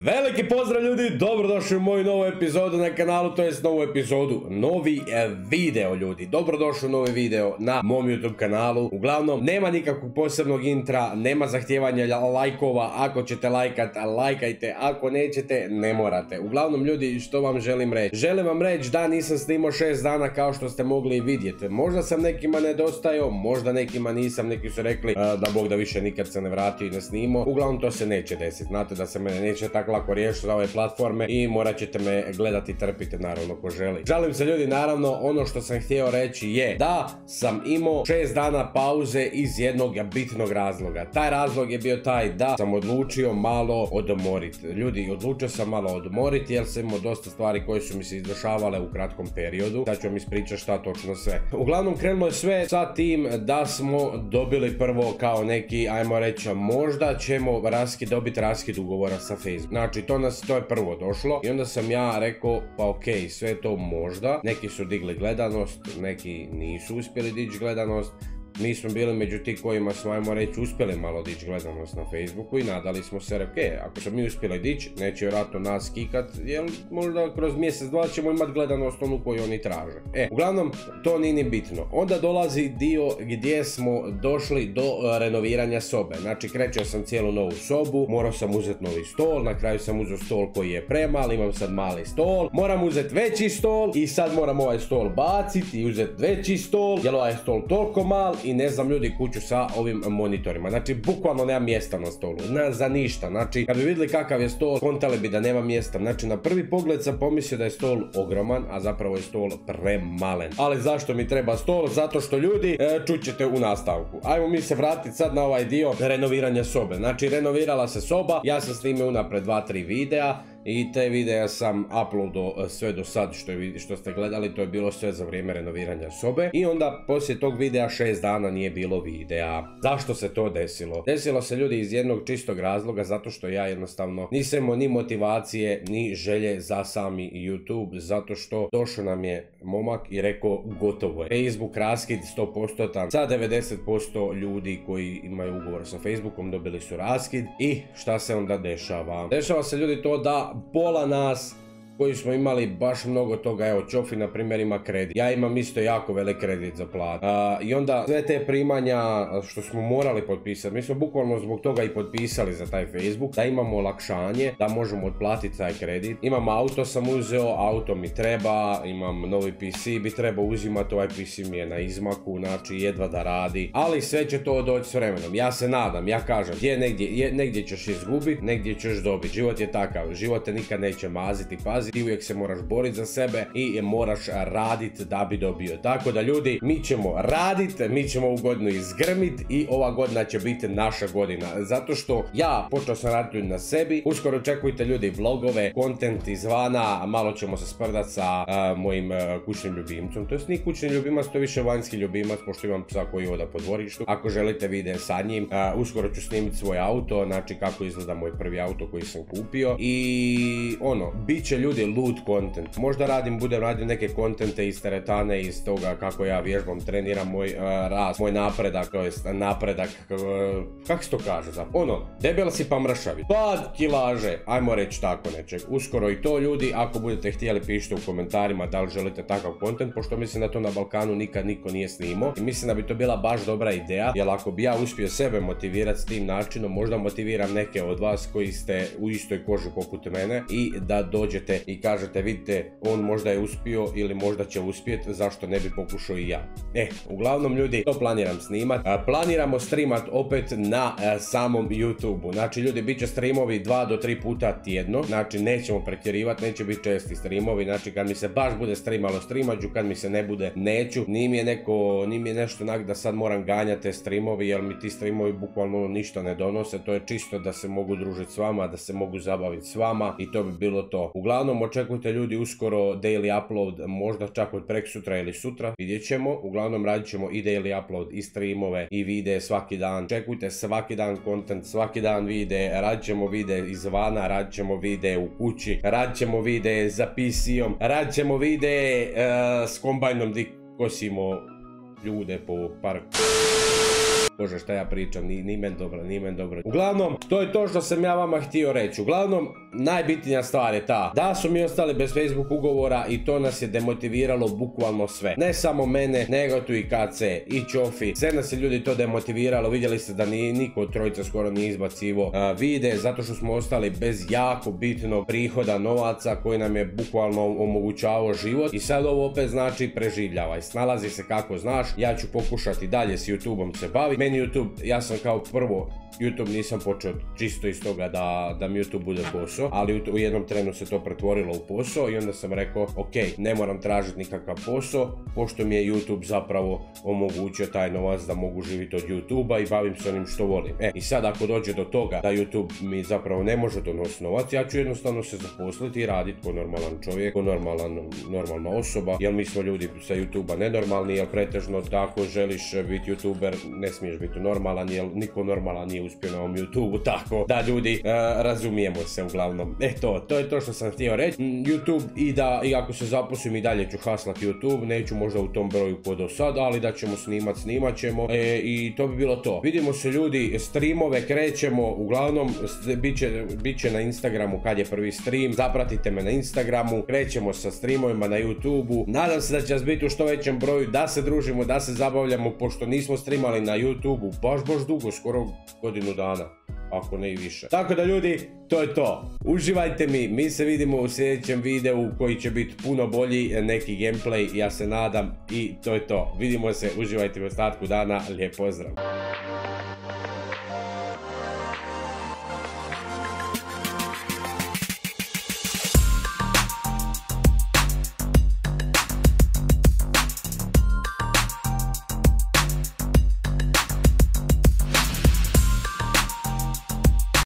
Veliki pozdrav ljudi, dobrodošli u moju novu epizodu na kanalu, to jest novu epizodu, novi video ljudi. Dobrodošli u novi video na mom YouTube kanalu. Uglavnom, nema nikakvog posebnog intra, nema zahtijevanja lajkova. Ako ćete lajkat, lajkajte, ako nećete, ne morate. Uglavnom ljudi, što vam želim reći? Želim vam reći da nisam snimao 6 dana kao što ste mogli vidjeti. Možda sam nekima nedostajao, možda nekima nisam, neki su rekli da Bog da više nikad se ne vratio i ne snimao. Uglavnom to se neće desiti, znate da se mene neće tako lako riješiti za ove platforme i morat ćete me gledati i trpite naravno ko želi. Žalim se ljudi, naravno ono što sam htio reći je da sam imao 6 dana pauze iz jednog bitnog razloga. Taj razlog je bio taj da sam odlučio malo odmoriti. Ljudi, odlučio sam malo odmoriti jer sam imao dosta stvari koje su mi se izdešavale u kratkom periodu. Sad ću vam ispričati šta točno sve. Uglavnom krenulo je sve sa tim da smo dobili prvo kao neki, ajmo reći, možda ćemo dobiti raskid ugovora sa Facebook. Znači to je prvo došlo i onda sam ja rekao pa okej, sve to možda. Neki su digli gledanost, neki nisu uspjeli dići gledanost. Mi smo bili među ti kojima smo, ajmo reći, uspjeli malo dići gledanost na Facebooku i nadali smo se, ako smo mi uspjeli dići, neće vjerojatno nas kikat, jer možda kroz mjesec, dva ćemo imati gledanost onu koju oni traže. Uglavnom, to nije ni bitno. Onda dolazi dio gdje smo došli do renoviranja sobe. Znači, krećeo sam cijelu novu sobu, morao sam uzeti novi stol, na kraju sam uzeo stol koji je premal, imam sad mali stol, moram uzeti veći stol i sad moram ovaj stol baciti i uzeti veći stol, jer ovaj stol toliko mal. I ne znam ljudi kuću sa ovim monitorima. Znači bukvalno nema mjesta na stolu, za ništa. Znači kad bi vidjeli kakav je stol, kontali bi da nema mjesta. Znači na prvi pogled sam pomislio da je stol ogroman, a zapravo je stol premalen. Ali zašto mi treba stol? Zato što ljudi, čućete u nastavku. Ajmo mi se vratiti sad na ovaj dio renoviranja sobe. Znači renovirala se soba, ja sam snimio unapred 2-3 videa i te videa sam uploadao sve do sad što ste gledali, to je bilo sve za vrijeme renoviranja sobe. I onda poslije tog videa 6 dana nije bilo videa. Zašto se to desilo? Desilo se ljudi iz jednog čistog razloga, zato što ja jednostavno nisam imao ni motivacije ni želje za sami YouTube, zato što došao nam je momak i rekao gotovo je. Facebook raskid 100%, sa 90% ljudi koji imaju ugovor sa Facebookom dobili su raskid. I šta se onda dešava? Dešava se ljudi to da pola nas koji smo imali baš mnogo toga, evo Čofi na primjer ima kredit, ja imam isto jako velik kredit za platu i onda sve te primanja što smo morali potpisati, mi smo bukvalno zbog toga i potpisali za taj Facebook, da imamo olakšanje, da možemo otplatiti taj kredit. Imam auto, sam uzeo, auto mi treba, imam novi PC, bi trebao uzimati, ovaj PC mi je na izmaku, znači jedva da radi, ali sve će to doći s vremenom. Ja se nadam, ja kažem, negdje ćeš izgubiti, negdje ćeš dobiti, život je takav, život te nikad neće maziti, pazi. Ti uvijek se moraš boriti za sebe i moraš raditi da bi dobio. Tako da ljudi, mi ćemo raditi, mi ćemo ovu godinu izgrmiti i ova godina će biti naša godina. Zato što ja počeo sam raditi ljudi na sebi. Uskoro očekujte ljudi vlogove, kontent izvana, malo ćemo se sprdati sa mojim kućnim ljubimcom. To jest nije kućni ljubimac, to je više vanjski ljubimac, pošto imam psa koji hoda po dvorištu. Ako želite videe sa njim, uskoro ću snimiti svoj auto, znači kako izgleda moj prvi auto koji sam kupio. I bit će ljudi loot content. Možda budem radio neke kontente iz teretane, iz toga kako ja vježbam, treniram moj rast, moj napredak, to jest napredak, kako se to kaže debel si pa mršavi. Pad kilaže, ajmo reći tako nečeg. Uskoro i to ljudi, ako budete htjeli pišite u komentarima da li želite takav kontent, pošto mislim da to na Balkanu nikad niko nije snimao i mislim da bi to bila baš dobra ideja, jer ako bi ja uspio sebe motivirati s tim načinom, možda motiviram neke od vas koji ste u istoj koži poput mene i da dođete i kažete vidite, on možda je uspio ili možda će uspjeti, zašto ne bi pokušao i ja. Uglavnom ljudi, to planiram snimat. Planiramo streamat opet na samom YouTube-u. Znači ljudi, bit će streamovi 2 do 3 puta tjedno, znači nećemo pretjerivati, neće biti česti streamovi, znači kad mi se baš bude streamalo streamaću, kad mi se ne bude neću. Nije mi je nešto da sad moram ganjati te streamovi, jer mi ti streamovi bukvalno ništa ne donose, to je čisto da se mogu družiti s vama, da se mogu zabaviti s vama i to bi bilo to. Uglavnom očekujte ljudi uskoro daily upload, možda čak od preksutra ili sutra, vidjet ćemo. Uglavnom radit ćemo i daily upload, i streamove, i videe svaki dan. Čekujte svaki dan content, svaki dan videe, radit ćemo videe izvana, radit ćemo videe u kući, radit ćemo videe za PC-om, radit ćemo videe s kombajnom di kosimo ljude po parku. Bože, šta ja pričam, ni men dobro. Uglavnom, to je to što sam ja vama htio reći. Uglavnom, najbitnija stvar je ta da su mi ostali bez Facebook ugovora i to nas je demotiviralo bukvalno sve. Ne samo mene, nego tu i KC, i Ćofi. Sve nas je ljudi to demotiviralo. Vidjeli ste da niko od trojica skoro nije izbacivo vide, zato što smo ostali bez jako bitnog prihoda novaca koji nam je bukvalno omogućavao život. I sad ovo opet znači preživljavaj, snalazi se kako znaš. Ja ću pokušati dalje s YouTubeom se baviti. Meni YouTube, ja sam kao prvo YouTube nisam počeo čisto iz toga da mi YouTube bude posao, ali u jednom trenu se to pretvorilo u posao i onda sam rekao ok, ne moram tražiti nikakav posao, pošto mi je YouTube zapravo omogućio taj novac da mogu živjeti od YouTubea i bavim se onim što volim. I sad ako dođe do toga da YouTube mi zapravo ne može donositi novac, ja ću jednostavno se zaposliti i raditi ko normalan čovjek, ko normalna osoba, jer mi smo ljudi sa YouTubea nenormalni, jer pretežno tako želiš biti YouTuber, ne smiješ biti normalan, jer niko normalan nije uspio na ovom YouTubeu, tako da ljudi razumijemo se uglavnom. To je to što sam htio reći. YouTube i ako se zaposlim i dalje ću haslat YouTube, neću možda u tom broju ko do sad, ali da ćemo snimat ćemo i to bi bilo to. Vidimo se ljudi, streamove krećemo, uglavnom bit će na Instagramu kad je prvi stream, zapratite me na Instagramu, krećemo sa streamovima na YouTubeu, nadam se da će nas biti u što većem broju, da se družimo, da se zabavljamo, pošto nismo streamali na YouTubeu baš dugo, skoro godinu dana, ako ne i više. Tako da ljudi, to je to. Uživajte mi se vidimo u sljedećem videu koji će biti puno bolji, neki gameplay, ja se nadam, i to je to. Vidimo se, uživajte u ostatku dana, lijep pozdrav.